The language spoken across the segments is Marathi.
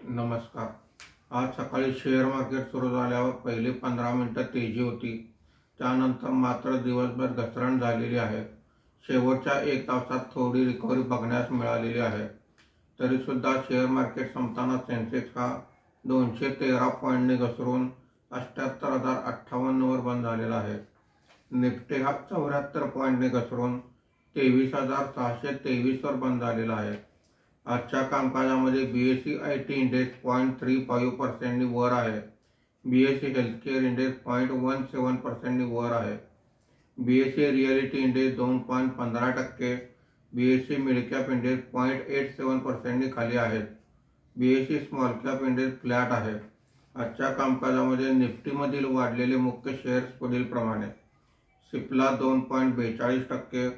नमस्कार। आज सकाळी शेअर मार्केट सुरू झाल्यावर पहिली 15 मिनिटं तेजी होती, त्यानंतर मात्र दिवसभर घसरण झालेली आहे। शेवटच्या 1 तासात थोडी रिकव्हरी बघण्यास मिळालेली आहे। तरीसुद्धा शेअर मार्केट संपताना सेन्सेक्स हा 213 पॉईंटने घसरून 78,058 वर बंद झालेला आहे। निफ्टी हा 74 पॉईंटने घसरून 23,623 वर बंद झालेला आहे। आजच्या कामकाजामध्ये बीएसई आयटी इंडेक्स 0.35% वर आहे। बीएसई हेल्थकेअर इंडेक्स 0.17% वर आहे। BSE reality index 2.15%, BSE midcap index 0.87% खाली आहेत। BSE small cap index flat आहे। आजच्या कामकाजामध्ये निफ्टीमधील वाढलेले मुख्य शेअर्स पुढील प्रमाणे: सिप्ला 2.42%,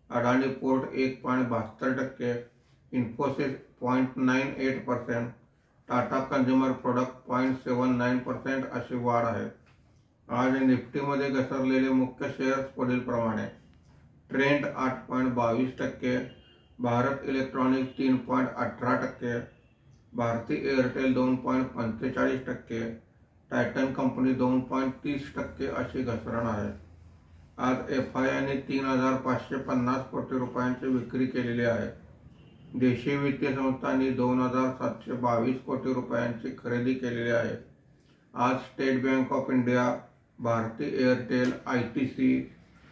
अडाणी port 1.72%, Infosys 0.98%, Tata consumer product 0.79% अशी वाढ आहे। आज निफ्टीमध्ये घसरलेले मुख्य शेअर्स पुढील प्रमाणे: Trent 8.22%, Bharat electronics 3.18%, Bharti Airtel 2.45%, Titan company 2.30% अशी घसरण आहे। आज एफआयआयने 3,550 कोटी रुपयांची विक्री केलेली आहे। देशी वित्तीय संस्थांनी 2,722 कोटी रुपयांची खरेदी केलेली आहे। आज State Bank of India, Bharti Airtel, ITC,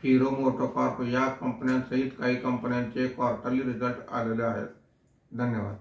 Hero MotoCorp या कंपन्यांसहित काही कंपन्यांचे क्वार्टरली रिझल्ट आलेले आहेत। धन्यवाद।